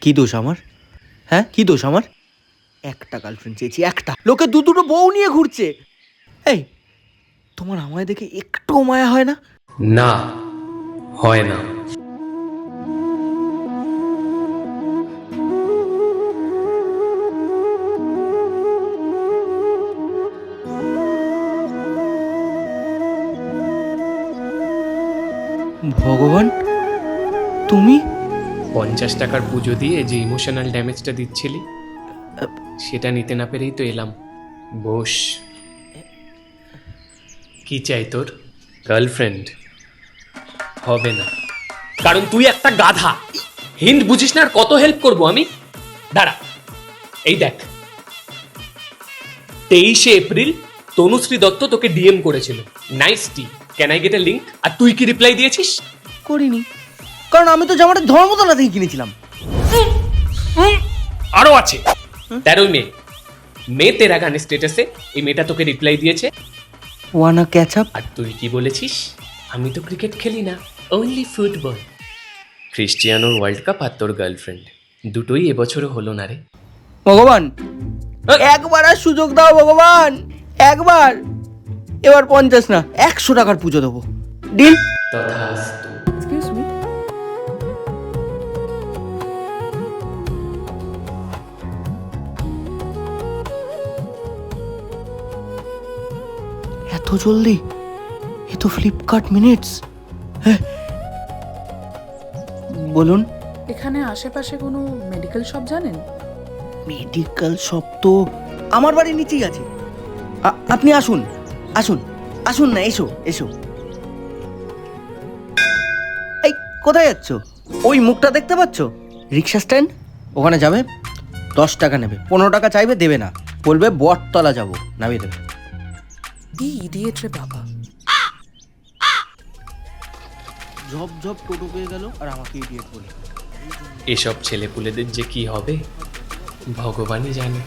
কি দোষ আমার? হ্যাঁ, কি দোষ আমার? একটা গার্লফ্রেন্ড চেয়েছি, একটা। লোকে দুটো বউ নিয়ে ঘুরছে। এই, তোমার আমায় দেখে একটু মায়া হয় না? না, হয় না। ভগবান, তুমি? 50 টাকার পুজো দিয়ে যে ইমোশনাল ড্যামেজটা দিচ্ছিলি, সেটা নিতে না পেরেই তো এলাম। বস। কি চাই তোর? গার্লফ্রেন্ড হবে না, কারণ তুই একটা গাধা। হিন্দ বুঝিস না আর কত হেল্প করব আমি? দাঁড়া, এই দেখ, 23শে এপ্রিল তনুশ্রী দত্ত তোকে ডিএম করেছিল, nice tee, can I get a link? আর তুই কি রিপ্লাই দিয়েছিস? করিনি, কারণ আমি তো জামাটা ধর্মতলা থেকে কিনেছিলাম। আরো আছে 13 মে, মে তেরা গানের স্ট্যাটাসে এই মেয়েটা তোকে রিপ্লাই দিয়েছে। ওয়ানা ক্যাচ আপ? আর তুই কি বলেছিস? আমি তো ক্রিকেট খেলি না, অনলি ফুটবল। ক্রিস্টিয়ানোর ওয়ার্ল্ড কাপ আর তোর গার্লফ্রেন্ড, দুটোই এবছরও হলো না রে। ভগবান, একবার আর সুযোগ দাও ভগবান, একবার। এবার 50 না, 100 টাকার পুজো দেবো। ডিল? তথাস্তু। এক্সকিউজ মি, এত জলদি? এ তো ফ্লিপকার্ট মিনিটস। হ্যাঁ, বলুন। এখানে আশেপাশে কোনো মেডিকেল শপ জানেন? মেডিকেল শপ তো আমার বাড়ির নিচেই আছে। আপনি আসুন, আসুন, আসুন না, এসো এসো। এই, কোথায় যাচ্ছ? ওই মুখটা দেখতে পাচ্ছ? রিক্সা স্ট্যান্ড, ওখানে যাবে। 10 টাকা নেবে, 15 টাকা চাইবে, দেবে না। বলবে বটতলা যাবো, নামিয়ে দেবে। কি ইডিয়েট রে বাবা। ঝপ ঝপ টোটো পেয়ে গেল আর আমাকে ইডিয়েট বলে। এসব ছেলেপুলেদের যে কি হবে ভগবানই জানে।